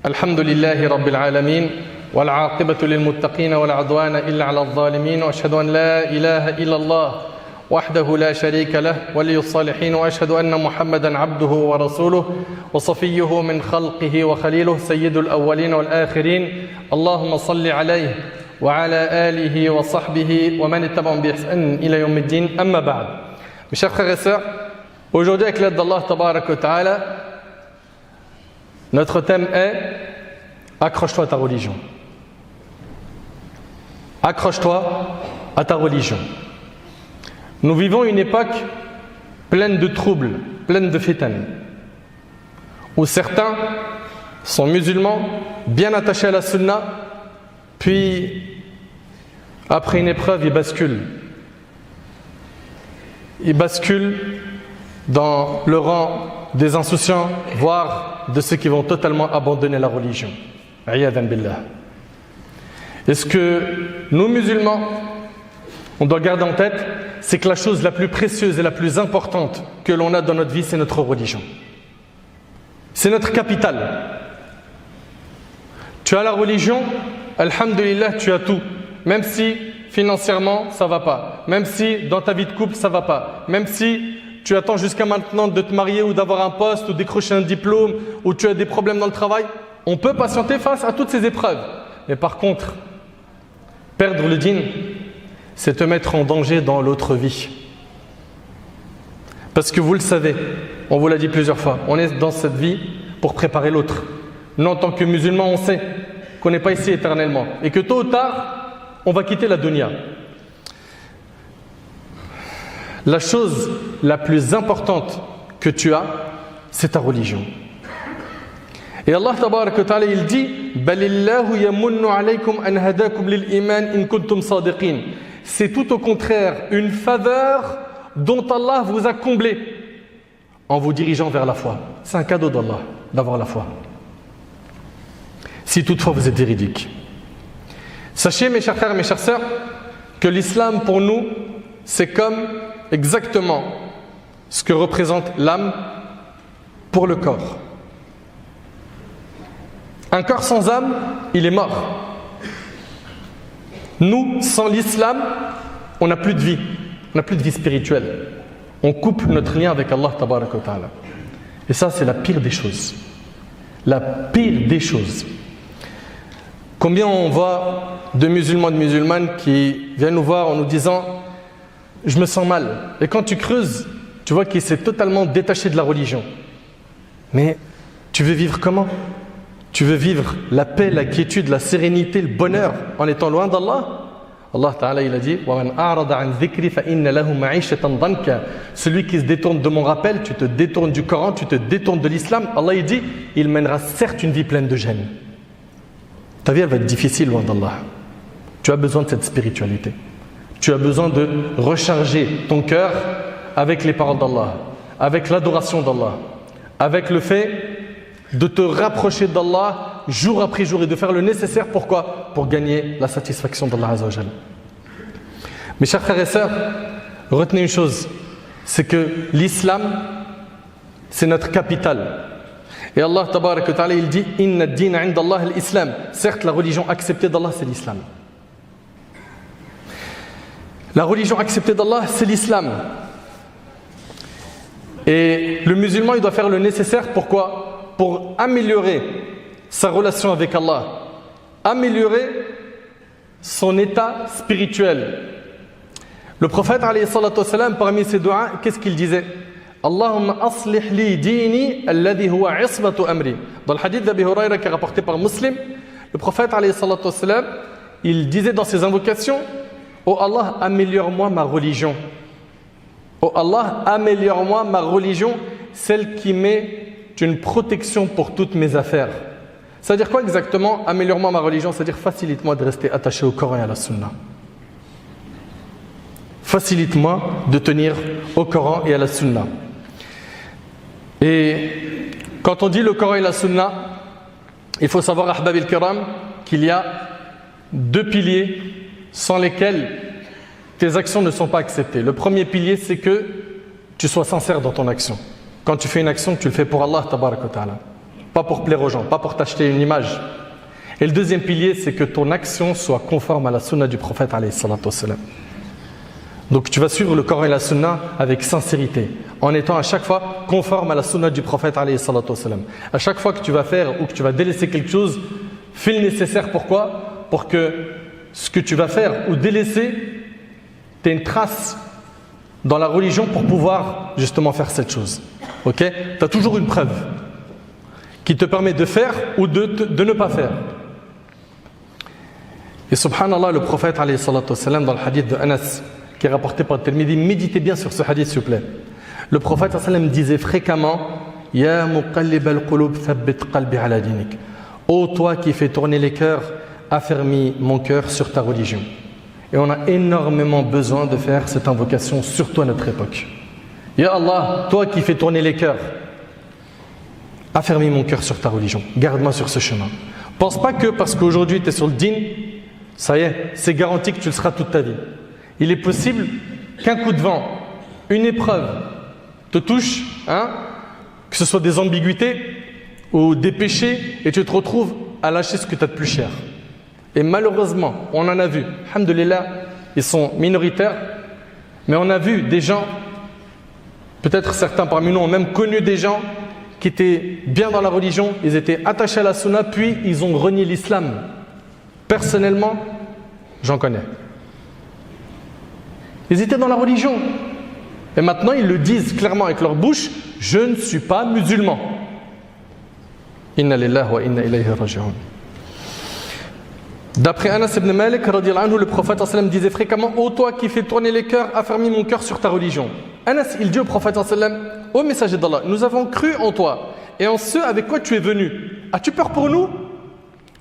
الحمد لله رب العالمين والعاقبة للمتقين ولا عدوان إلا على الظالمين وأشهد أن لا إله إلا الله وحده لا شريك له ولي الصالحين وأشهد أن محمدا عبده ورسوله وصفيه من خلقه وخليله سيد الأولين والآخرين اللهم صل عليه وعلى آله وصحبه ومن اتبعهم بإحسان إلى يوم الدين أما بعد. Mes chers frères et sœurs, aujourd'hui avec l'aide d'Allah Tabarak wa Ta'ala, notre thème est accroche-toi à ta religion. Accroche-toi à ta religion. Nous vivons une époque pleine de troubles, pleine de fitan, où certains sont musulmans, bien attachés à la sunna, puis après une épreuve, ils basculent. Ils basculent dans le rang des insouciants, voire de ceux qui vont totalement abandonner la religion. Iyadhan billah. Et ce que nous musulmans, on doit garder en tête, c'est que la chose la plus précieuse et la plus importante que l'on a dans notre vie, c'est notre religion. C'est notre capital. Tu as la religion, alhamdulillah, tu as tout. Même si financièrement, ça ne va pas. Même si dans ta vie de couple, ça ne va pas. Même si tu attends jusqu'à maintenant de te marier ou d'avoir un poste ou décrocher un diplôme ou tu as des problèmes dans le travail, on peut patienter face à toutes ces épreuves. Mais par contre, perdre le dîn, c'est te mettre en danger dans l'autre vie. Parce que vous le savez, on vous l'a dit plusieurs fois, on est dans cette vie pour préparer l'autre. Nous, en tant que musulmans, on sait qu'on n'est pas ici éternellement et que tôt ou tard, on va quitter la dunya. La chose la plus importante que tu as, c'est ta religion. Et Allah Tabarak wa Ta'ala, il dit Balillahu yamunnu alaykum an hadakum lil iman in kuntum sadiqin. C'est tout au contraire une faveur dont Allah vous a comblé en vous dirigeant vers la foi. C'est un cadeau d'Allah d'avoir la foi. Si toutefois vous êtes véridique. Sachez, mes chers frères et mes chères sœurs, que l'islam pour nous, c'est comme exactement ce que représente l'âme pour le corps. Un corps sans âme, il est mort. Nous, sans l'islam, on n'a plus de vie. On n'a plus de vie spirituelle. On coupe notre lien avec Allah Tabarak wa Ta'ala. Et ça, c'est la pire des choses. La pire des choses. Combien on voit de musulmans et de musulmanes qui viennent nous voir en nous disant « Je me sens mal ». Et quand tu creuses, tu vois qu'il s'est totalement détaché de la religion. Mais tu veux vivre comment ? Tu veux vivre la paix, la quiétude, la sérénité, le bonheur en étant loin d'Allah ? Allah Ta'ala, il a dit وَمَنْ أَعْرَضَ عَنْ ذِكْرِ فَإِنَّ لَهُ مَعِيشَةً ضَنْكَ. Celui qui se détourne de mon rappel, tu te détournes du Coran, tu te détournes de l'islam, Allah il dit, il mènera certes une vie pleine de gêne. Ta vie elle va être difficile loin d'Allah. Tu as besoin de cette spiritualité. Tu as besoin de recharger ton cœur avec les paroles d'Allah, avec l'adoration d'Allah, avec le fait de te rapprocher d'Allah jour après jour et de faire le nécessaire. Pourquoi ? Pour gagner la satisfaction d'Allah Azza wa Jal. Mes chers frères et sœurs, retenez une chose, c'est que l'islam, c'est notre capital. Et Allah Tabarak wa Ta'ala, il dit Inna ad-dina 'inda Allah al-Islam. Certes, la religion acceptée d'Allah, c'est l'islam. La religion acceptée d'Allah, c'est l'islam. Et le musulman, il doit faire le nécessaire. Pourquoi ? Pour améliorer sa relation avec Allah, améliorer son état spirituel. Le prophète, alayhi salatu wassalam, parmi ses doigts, qu'est-ce qu'il disait ? Allahumma aslih li dini alladhi huwa ismatu amri. Dans le hadith d'Abi Huraira qui est rapporté par Muslim, le prophète, alayhi salatu wassalam, il disait dans ses invocations, oh Allah, améliore-moi ma religion. Oh Allah, améliore-moi ma religion, celle qui met une protection pour toutes mes affaires. C'est-à-dire quoi exactement ? Améliore-moi ma religion, c'est-à-dire facilite-moi de rester attaché au Coran et à la Sunna. Facilite-moi de tenir au Coran et à la Sunna. Et quand on dit le Coran et la Sunna, il faut savoir, Ahbab al-Kiram, qu'il y a deux piliers sans lesquels tes actions ne sont pas acceptées. Le premier pilier, c'est que tu sois sincère dans ton action. Quand tu fais une action, tu le fais pour Allah Tabarak wa Ta'ala. pas pour plaire aux gens, pas pour t'acheter une image. Et le deuxième pilier, c'est que ton action soit conforme à la sunna du prophète alayhi salatu wassalam. Donc tu vas suivre le Coran et la sunna avec sincérité, en étant à chaque fois conforme à la sunna du prophète alayhi salatu wassalam. À chaque fois que tu vas faire ou que tu vas délaisser quelque chose, fais le nécessaire. Pourquoi ? Pour que ce que tu vas faire ou délaisser, tu aies une trace dans la religion pour pouvoir justement faire cette chose. Ok ? Tu as toujours une preuve qui te permet de faire ou de ne pas faire. Et subhanallah, le prophète alayhi salatu wassalam, dans le hadith de Anas, qui est rapporté par Tirmidhi, méditez bien sur ce hadith s'il vous plaît. Le prophète sallallahu alayhi wa sallam disait fréquemment Ya muqallib al-qulub thabbit qalbi ala dinik. Ô toi qui fais tourner les cœurs, affermis mon cœur sur ta religion. Et on a énormément besoin de faire cette invocation, surtout à notre époque. Ya Allah, toi qui fais tourner les cœurs, affermis mon cœur sur ta religion, garde-moi sur ce chemin. Pense pas que parce qu'aujourd'hui tu es sur le din, ça y est, c'est garanti que tu le seras toute ta vie. Il est possible qu'un coup de vent, une épreuve te touche, que ce soit des ambiguïtés ou des péchés, et tu te retrouves à lâcher ce que tu as de plus cher. Et malheureusement, on en a vu, alhamdoulilah, ils sont minoritaires, mais on a vu des gens, peut-être certains parmi nous ont même connu des gens qui étaient bien dans la religion, ils étaient attachés à la sunna, puis ils ont renié l'islam. Personnellement, j'en connais. Ils étaient dans la religion. Et maintenant, ils le disent clairement avec leur bouche, je ne suis pas musulman. Inna lillahi wa inna ilayhi raji'un. D'après Anas ibn Malik, le prophète sallam disait fréquemment ô toi qui fais tourner les cœurs, affermis mon cœur sur ta religion. Anas, il dit au prophète sallam ô messager d'Allah, nous avons cru en toi et en ceux avec quoi tu es venu. As-tu peur pour nous?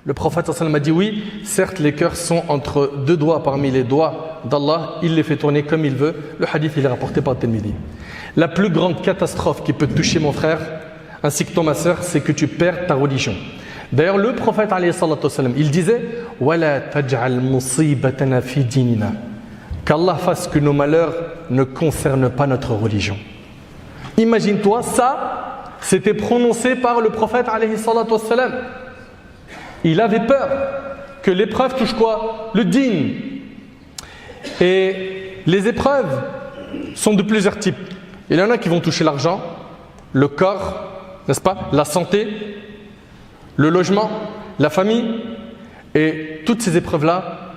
Le prophète sallam a dit oui, certes les cœurs sont entre deux doigts parmi les doigts d'Allah, il les fait tourner comme il veut. Le hadith il est rapporté par Tirmidhi. La plus grande catastrophe qui peut te toucher mon frère, ainsi que toi ma sœur, c'est que tu perds ta religion. D'ailleurs, le prophète il disait Wala taj'al musibatana fi dinina. Qu'Allah fasse que nos malheurs ne concernent pas notre religion. Imagine-toi, ça, c'était prononcé par le prophète Il avait peur que l'épreuve touche quoi? Le din. Et les épreuves sont de plusieurs types. Il y en a qui vont toucher l'argent, le corps, n'est-ce pas? La santé, le logement, la famille, et toutes ces épreuves-là,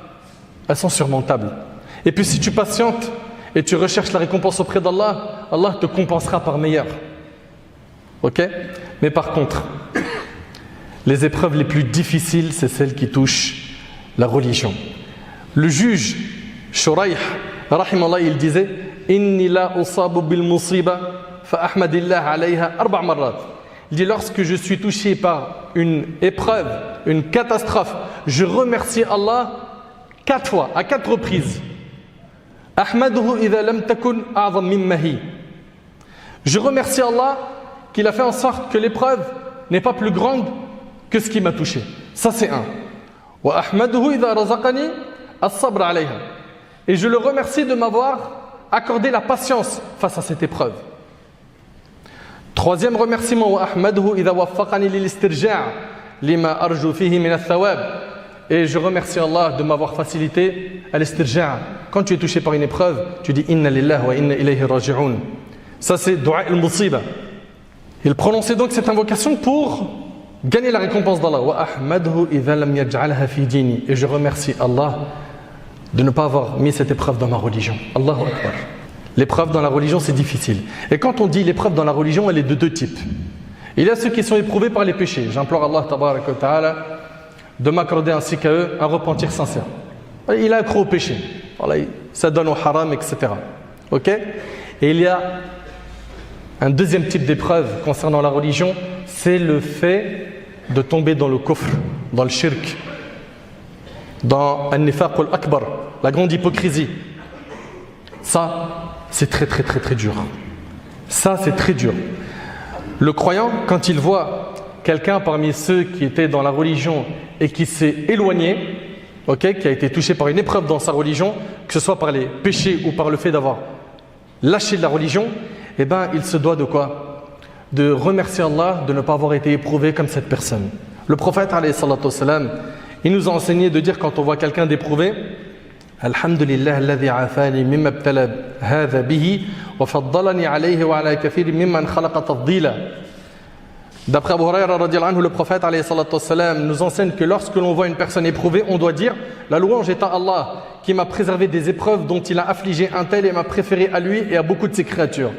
elles sont surmontables. Et puis si tu patientes et tu recherches la récompense auprès d'Allah, Allah te compensera par meilleur. Ok? Mais par contre, les épreuves les plus difficiles, c'est celles qui touchent la religion. Le juge Shuraih, rahimallah, il disait Inni la usabu bil musiba fa ahmadillah alayha arba' marrat. Il dit lorsque je suis touché par une épreuve, une catastrophe, je remercie Allah 4 fois, à 4 reprises. Ahmaduhu idha lam takun a'zam mimma hi. Je remercie Allah qu'il a fait en sorte que l'épreuve n'est pas plus grande que ce qui m'a touché. Ça c'est un. Wa ahmaduhu idha razaqani as-sabr alayha. Et je le remercie de m'avoir accordé la patience face à cette épreuve. Troisième remerciement, wa ahmaduhu idha waffaqani lil istirja' lima arju fihi min ath-thawab. Et je remercie Allah de m'avoir facilité à l'istirja'. Quand tu es touché par une épreuve, tu dis inna lillahi wa inna ilayhi raji'un. Ça c'est dua al-musiba. Il prononçait donc cette invocation pour gagner la récompense d'Allah. Wa ahmaduhu idha lam yaj'alha fi dini. Et je remercie Allah de ne pas avoir mis cette épreuve dans ma religion. Allahu Akbar. L'épreuve dans la religion, c'est difficile. Et quand on dit l'épreuve dans la religion, elle est de 2 types. Il y a ceux qui sont éprouvés par les péchés. J'implore Allah tabaraka wa ta'ala de m'accorder ainsi qu'à eux un repentir sincère. Il a accro au péché. Voilà, ça donne au haram, etc. Ok? Et il y a un deuxième type d'épreuve concernant la religion, c'est le fait de tomber dans le kufr, dans le shirk, dans al-nifaq al-akbar, la grande hypocrisie. Ça, c'est très très très très dur. Ça, c'est très dur. Le croyant, quand il voit quelqu'un parmi ceux qui étaient dans la religion et qui s'est éloigné, okay, qui a été touché par une épreuve dans sa religion, que ce soit par les péchés ou par le fait d'avoir lâché de la religion, eh ben, il se doit de quoi? de remercier Allah de ne pas avoir été éprouvé comme cette personne. Le prophète, alayhi salatu wassalam, il nous a enseigné de dire quand on voit quelqu'un d'éprouvé, Alhamdulillah alladhi afani mimma ibtala hadha bihi wa faddalani alayhi wa ala kathirin mimman khalaqa tafdila. D'après Abu Hurayra radiyallahu anhu, le prophète alayhi salatu wassalam nous enseigne que lorsque l'on voit une personne éprouvée, on doit dire la louange est à Allah qui m'a préservé des épreuves dont il a affligé un tel et m'a préféré à lui et à beaucoup de ses créatures.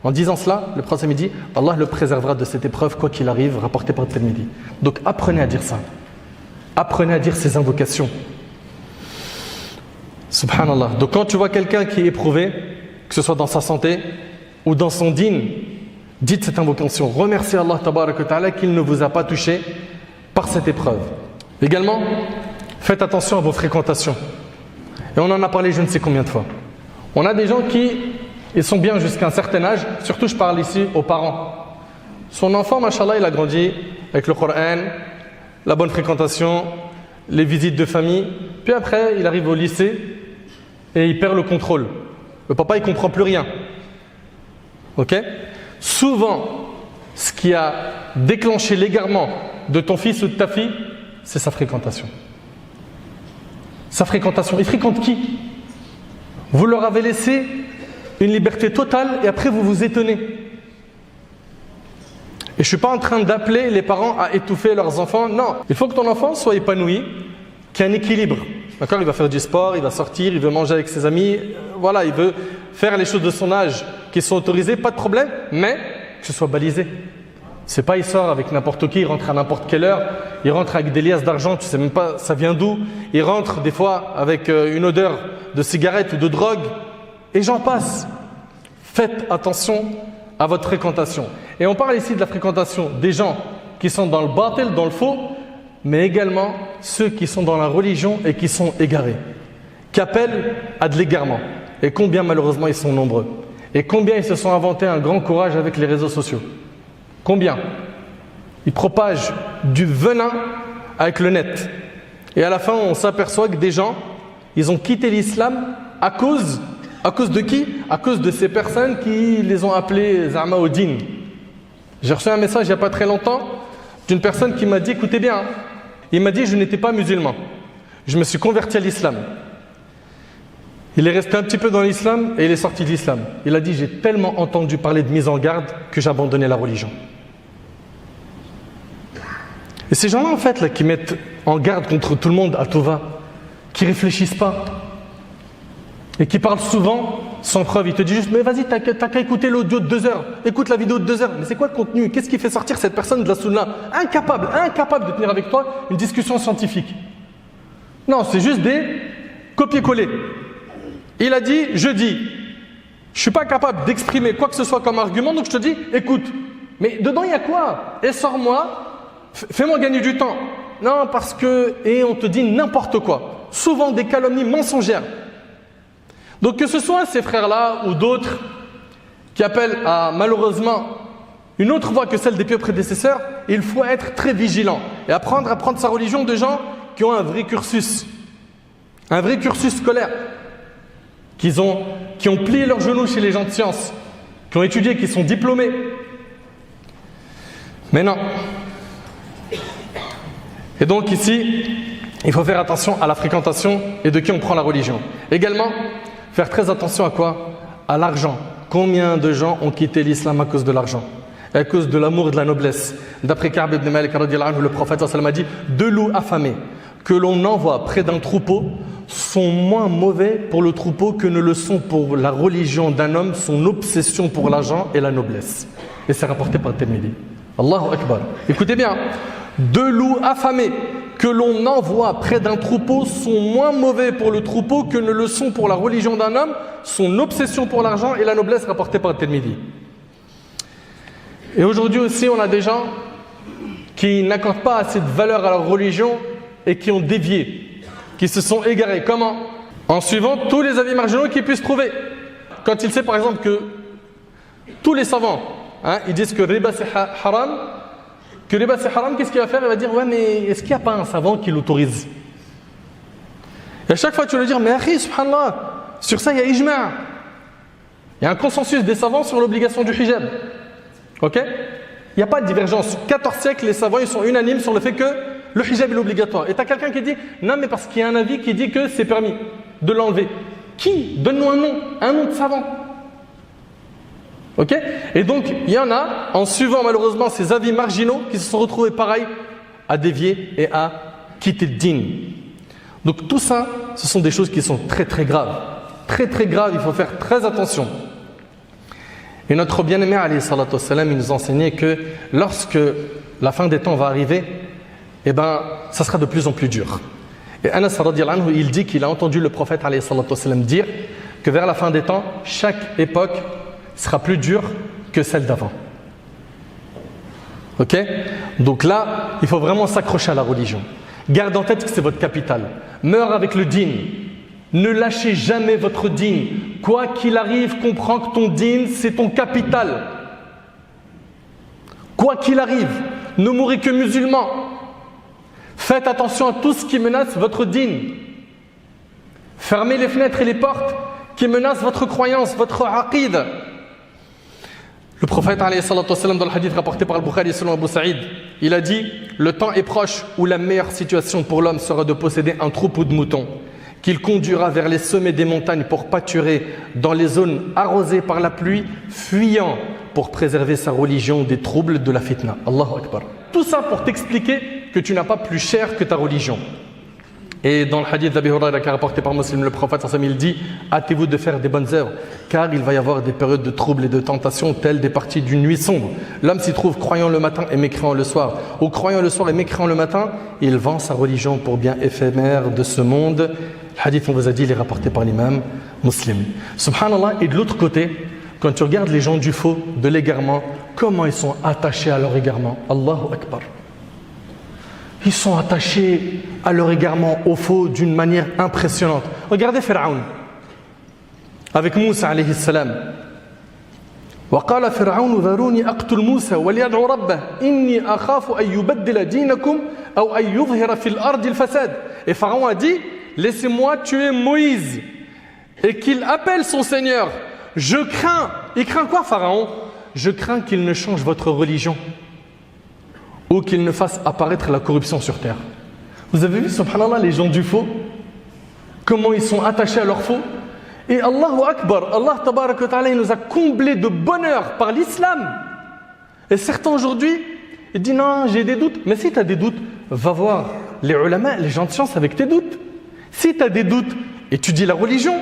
En disant cela, le prophète dit Allah le préservera de cette épreuve quoi qu'il arrive, rapporté par Tirmidhi. Donc apprenez à dire ça. Apprenez à dire ces invocations. Subhanallah. Donc quand tu vois quelqu'un qui est éprouvé, que ce soit dans sa santé ou dans son dîn, dites cette invocation. Remerciez Allah tabarak wa ta'ala qu'il ne vous a pas touché par cette épreuve. Également, faites attention à vos fréquentations. Et on en a parlé je ne sais combien de fois. On a des gens qui ils sont bien jusqu'à un certain âge, surtout je parle ici aux parents. Son enfant, machallah, il a grandi avec le Coran, la bonne fréquentation, les visites de famille. Puis après, il arrive au lycée et il perd le contrôle. Le papa, il ne comprend plus rien. Ok ? Souvent, ce qui a déclenché l'égarement de ton fils ou de ta fille, c'est sa fréquentation. Sa fréquentation. Il fréquente qui ? Vous leur avez laissé une liberté totale et après vous vous étonnez. Et je ne suis pas en train d'appeler les parents à étouffer leurs enfants. Non, il faut que ton enfant soit épanoui, qu'il y ait un équilibre. D'accord ? Il va faire du sport, il va sortir, il veut manger avec ses amis. Voilà, il veut faire les choses de son âge qui sont autorisées, pas de problème, mais que ce soit balisé. C'est pas il sort avec n'importe qui, il rentre à n'importe quelle heure, il rentre avec des liasses d'argent, tu sais même pas ça vient d'où. Il rentre des fois avec une odeur de cigarette ou de drogue. Et j'en passe. Faites attention à votre fréquentation. Et on parle ici de la fréquentation des gens qui sont dans le batil, dans le faux, mais également ceux qui sont dans la religion et qui sont égarés, qui appellent à de l'égarement. Et combien malheureusement ils sont nombreux. Et combien ils se sont inventés un grand courage avec les réseaux sociaux. Combien ? Ils propagent du venin avec le net. Et à la fin, on s'aperçoit que des gens, ils ont quitté l'islam à cause de qui ? À cause de ces personnes qui les ont appelés Zama au din. J'ai reçu un message il n'y a pas très longtemps d'une personne qui m'a dit, écoutez bien, il m'a dit je n'étais pas musulman. Je me suis converti à l'islam. Il est resté un petit peu dans l'islam et il est sorti de l'islam. Il a dit j'ai tellement entendu parler de mise en garde que j'ai abandonné la religion. Et ces gens-là en fait là, qui mettent en garde contre tout le monde à tout va, qui réfléchissent pas, et qui parle souvent sans preuve, il te dit juste mais vas-y t'as qu'à écouter l'audio de 2 heures, écoute la vidéo de 2 heures, mais c'est quoi le contenu ? Qu'est-ce qui fait sortir cette personne de la sunna ? Incapable de tenir avec toi une discussion scientifique. Non, c'est juste des copier-coller. Il a dit, je dis, je suis pas capable d'exprimer quoi que ce soit comme argument, donc je te dis, écoute, mais dedans il y a quoi ? Et sors-moi, fais-moi gagner du temps. Non, parce que, et on te dit n'importe quoi, souvent des calomnies mensongères. Donc que ce soit ces frères-là ou d'autres qui appellent à malheureusement une autre voie que celle des pieux prédécesseurs, il faut être très vigilant et apprendre à prendre sa religion de gens qui ont un vrai cursus scolaire, qui ont plié leurs genoux chez les gens de science, qui ont étudié, qui sont diplômés. Mais non. Et donc ici, il faut faire attention à la fréquentation et de qui on prend la religion. Également, faire très attention à quoi ? À l'argent. Combien de gens ont quitté l'islam à cause de l'argent ? À cause de l'amour et de la noblesse. D'après Ka'b ibn Malik, le prophète a dit « Deux loups affamés que l'on envoie près d'un troupeau sont moins mauvais pour le troupeau que ne le sont pour la religion d'un homme, son obsession pour l'argent et la noblesse. » Et c'est rapporté par Tirmidhi. Allahu Akbar. Écoutez bien. Deux loups affamés que l'on envoie près d'un troupeau sont moins mauvais pour le troupeau que ne le sont pour la religion d'un homme, son obsession pour l'argent et la noblesse rapportée par Tirmidhi. Et aujourd'hui aussi, on a des gens qui n'accordent pas assez de valeur à leur religion et qui ont dévié, qui se sont égarés. Comment ? En suivant tous les avis marginaux qu'ils puissent trouver. Quand il sait par exemple que tous les savants, ils disent que riba c'est haram, qu'est-ce qu'il va faire ? Il va dire ouais mais est-ce qu'il n'y a pas un savant qui l'autorise ? Et à chaque fois tu vas lui dire mais akhi, subhanallah, sur ça il y a ijma'. Il y a un consensus des savants sur l'obligation du hijab. Ok? Il n'y a pas de divergence. 14 siècles, les savants ils sont unanimes sur le fait que le hijab est obligatoire. Et tu as quelqu'un qui dit non, mais parce qu'il y a un avis qui dit que c'est permis de l'enlever. Qui? Donne-nous un nom de savant. Ok? Et donc, il y en a, en suivant malheureusement ces avis marginaux, qui se sont retrouvés pareil à dévier et à quitter le din. Donc tout ça, ce sont des choses qui sont très très graves. Très très graves, il faut faire très attention. Et notre bien-aimé, alayhi salatu wassalam, il nous enseignait que lorsque la fin des temps va arriver, eh ben, ça sera de plus en plus dur. Et Anas radiyallahu anhu, il dit qu'il a entendu le prophète alayhi salatu wassalam dire que vers la fin des temps, chaque époque sera plus dure que celle d'avant. Ok? Donc là, il faut vraiment s'accrocher à la religion. Garde en tête que c'est votre capital. Meurs avec le din. Ne lâchez jamais votre din. Quoi qu'il arrive, comprends que ton din, c'est ton capital. Quoi qu'il arrive, ne mourrez que musulman. Faites attention à tout ce qui menace votre din. Fermez les fenêtres et les portes qui menacent votre croyance, votre aqid. Le prophète alayhi salatu wassalam, dans le hadith rapporté par Al-Bukhari selon Abu Saïd, il a dit « Le temps est proche où la meilleure situation pour l'homme sera de posséder un troupeau de moutons qu'il conduira vers les sommets des montagnes pour pâturer dans les zones arrosées par la pluie, fuyant pour préserver sa religion des troubles de la fitna. » Allahu Akbar. Tout ça pour t'expliquer que tu n'as pas plus cher que ta religion. Et dans le hadith d'Abi Huraira qui est rapporté par Muslim, le prophète il dit « Hâtez-vous de faire des bonnes œuvres, car il va y avoir des périodes de troubles et de tentation telles des parties d'une nuit sombre. L'homme s'y trouve croyant le matin et mécréant le soir. Ou croyant le soir et mécréant le matin, il vend sa religion pour bien éphémère de ce monde. » Le hadith, on vous a dit, il est rapporté par l'imam Muslim. Subhanallah, et de l'autre côté, quand tu regardes les gens du faux, de l'égarement, comment ils sont attachés à leur égarement. Allahu Akbar. Ils sont attachés à leur égarement au faux d'une manière impressionnante. Regardez Pharaon avec Moussa alayhi salam. وقال فرعون ذروني أقتل موسى وليدعو ربه إني أخاف أن يبدل دينكم أو أن يظهر في الأرض الفساد. Et Pharaon a dit laissez-moi tuer Moïse et qu'il appelle son Seigneur. Je crains. Il craint quoi Pharaon? Je crains qu'il ne change votre religion ou qu'il ne fasse apparaître la corruption sur terre. Vous avez vu, subhanallah, les gens du faux, comment ils sont attachés à leur faux. Et Allahu Akbar, Allah tabaraka wa ta'ala, il nous a comblés de bonheur par l'islam. Et certains aujourd'hui, ils disent non, j'ai des doutes. Mais si tu as des doutes, va voir les ulama, les gens de science avec tes doutes. Si tu as des doutes, étudie la religion,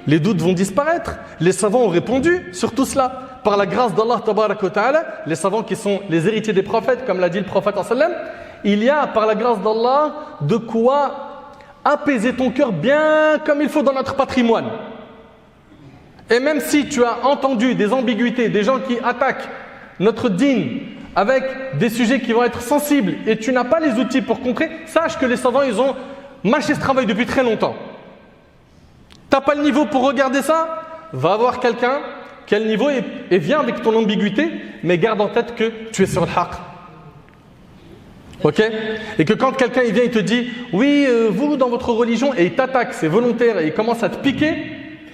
les doutes vont disparaître. Les savants ont répondu sur tout cela. Par la grâce d'Allah tabaraka wa ta'ala, les savants qui sont les héritiers des prophètes, comme l'a dit le prophète sallam, il y a par la grâce d'Allah de quoi apaiser ton cœur bien comme il faut dans notre patrimoine. Et même si tu as entendu des ambiguïtés, des gens qui attaquent notre dîn avec des sujets qui vont être sensibles et tu n'as pas les outils pour contrer, sache que les savants ils ont mâché ce travail depuis très longtemps. Tu n'as pas le niveau pour regarder ça, va voir quelqu'un qui a le niveau et viens avec ton ambiguïté, mais garde en tête que tu es sur le haqq. Ok? Et que quand quelqu'un il vient, il te dit oui, vous dans votre religion, et il t'attaque, c'est volontaire, et il commence à te piquer,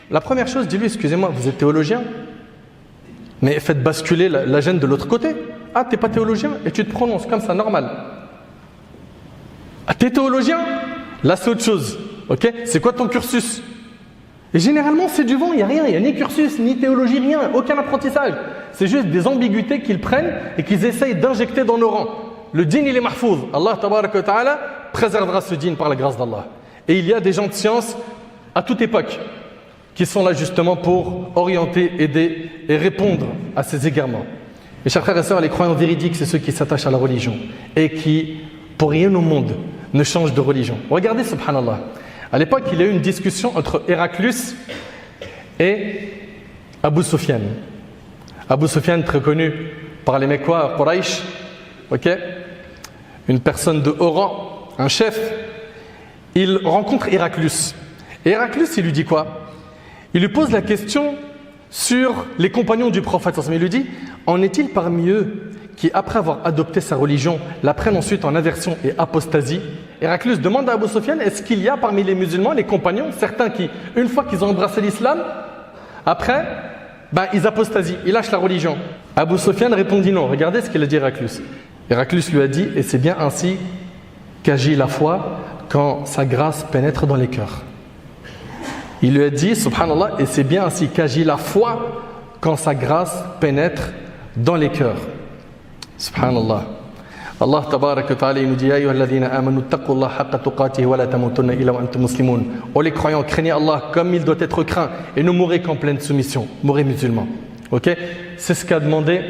la première chose, dis-lui excusez-moi, vous êtes théologien, mais faites basculer la gêne de l'autre côté. Ah, t'es pas théologien, et tu te prononces comme ça, normal. Ah, t'es théologien? Là, c'est autre chose. Ok? C'est quoi ton cursus? Et généralement, c'est du vent, il n'y a rien, il n'y a ni cursus, ni théologie, rien, aucun apprentissage. C'est juste des ambiguïtés qu'ils prennent et qu'ils essayent d'injecter dans nos rangs. Le dîn, il est mahfouz. Allah tabaraka wa ta'ala préservera ce dîn par la grâce d'Allah. Et il y a des gens de science à toute époque qui sont là justement pour orienter, aider et répondre à ces égarements. Mes chers frères et sœurs, les croyants véridiques, c'est ceux qui s'attachent à la religion et qui, pour rien au monde, ne changent de religion. Regardez, subhanallah. À l'époque, il y a eu une discussion entre Héraclus et Abu Sufyan. Abu Sufyan, très connu par les Mecquois, Quraysh, okay? Une personne de haut rang, un chef. Il rencontre Héraclus. Et Héraclus, il lui dit quoi? Il lui pose la question sur les compagnons du prophète. Il lui dit, en est-il parmi eux qui, après avoir adopté sa religion, la prennent ensuite en aversion et apostasie? Héraclus demande à Abu Sufyan, est-ce qu'il y a parmi les musulmans, les compagnons, certains qui, une fois qu'ils ont embrassé l'islam, après, ils apostasient, ils lâchent la religion. Abu Sufyan répondit non. Regardez ce qu'il a dit Héraclius. Héraclius lui a dit, et c'est bien ainsi qu'agit la foi quand sa grâce pénètre dans les cœurs. Il lui a dit, subhanallah, et c'est bien ainsi qu'agit la foi quand sa grâce pénètre dans les cœurs. Subhanallah. Allah tabaraka wa ta'ala nous dit Ya ayyuhalladhina amanu taqullaha haqqa tuqatihi wa la tamutunna illa wa antum muslimun. Oh les croyants, craignez Allah comme il doit être craint et ne mourrez qu'en pleine soumission. Mourrez musulmans. OK? C'est ce qu'a demandé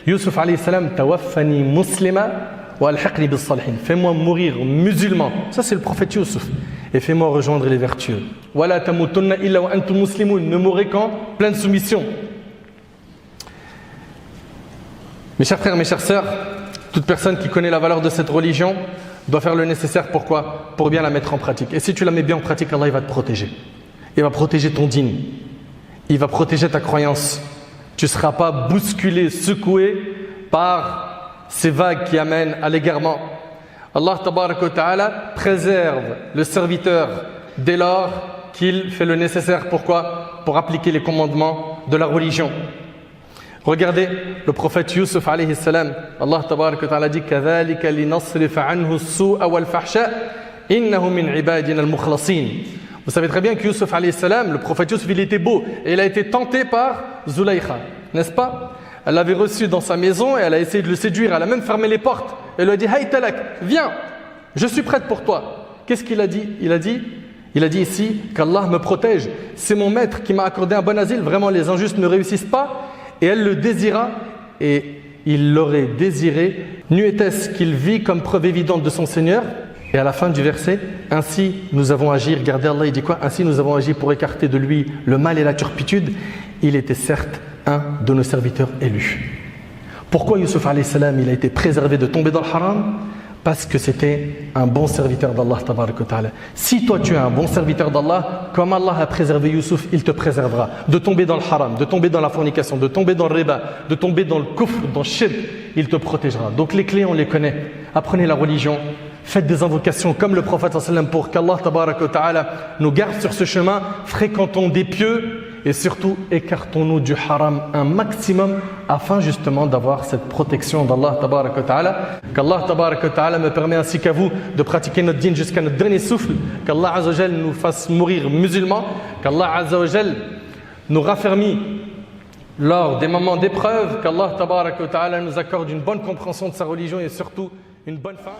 Yusuf alayhi salam, tawaffani muslima wa alhiqni bis salihin. Fais-moi mourir musulman. Ça c'est le prophète Yusuf. Et fais-moi rejoindre les vertueux. Wa la tamutunna illa wa antum muslimun. Ne mourrez qu'en pleine soumission. Mes chers frères, mes chères sœurs, toute personne qui connaît la valeur de cette religion doit faire le nécessaire. Pourquoi? Pour bien la mettre en pratique. Et si tu la mets bien en pratique, Allah il va te protéger. Il va protéger ton dîn. Il va protéger ta croyance. Tu ne seras pas bousculé, secoué par ces vagues qui amènent à l'égarement. Allah tabaraka wa ta'ala préserve le serviteur dès lors qu'il fait le nécessaire. Pourquoi? Pour appliquer les commandements de la religion. Regardez le prophète Yusuf alayhi salam. Allah tabaraka wa ta'ala dit Kadhalika linasrifa anhu as-su'a wal fahsha innahu min ibadina al-mukhlasin. Vous savez très bien que Yusuf alayhi salam, le prophète Yusuf, il était beau et il a été tenté par Zulaykha, n'est-ce pas? Elle l'avait reçu dans sa maison et elle a essayé de le séduire, elle a même fermé les portes. Elle lui a dit Haytalak, viens, je suis prête pour toi. Qu'est-ce qu'il a dit? Il a dit ici qu'Allah me protège. C'est mon maître qui m'a accordé un bon asile. Vraiment, les injustes ne réussissent pas. Et elle le désira, et il l'aurait désiré. N'eût était-ce qu'il vit comme preuve évidente de son Seigneur. Et à la fin du verset, ainsi nous avons agi. Regardez Allah, il dit quoi? Ainsi nous avons agi pour écarter de lui le mal et la turpitude. Il était certes un de nos serviteurs élus. Pourquoi Yusuf alayhi salam, il a été préservé de tomber dans le haram? Parce que c'était un bon serviteur d'Allah tabaraka wa ta'ala. Si toi tu es un bon serviteur d'Allah, comme Allah a préservé Yusuf, il te préservera de tomber dans le haram, de tomber dans la fornication, de tomber dans le riba, de tomber dans le kufr, dans le shirk, il te protégera. Donc les clés on les connaît. Apprenez la religion, faites des invocations comme le prophète sallam pour qu'Allah tabaraka wa ta'ala nous garde sur ce chemin, fréquentons des pieux et surtout écartons-nous du haram un maximum afin justement d'avoir cette protection d'Allah tabaraka wa ta'ala. Qu'Allah tabaraka wa ta'ala me permet ainsi qu'à vous de pratiquer notre dîn jusqu'à notre dernier souffle. Qu'Allah azza wa jal nous fasse mourir musulmans. Qu'Allah azza wa jal nous raffermit lors des moments d'épreuve. Qu'Allah tabaraka wa ta'ala nous accorde une bonne compréhension de sa religion et surtout une bonne fin.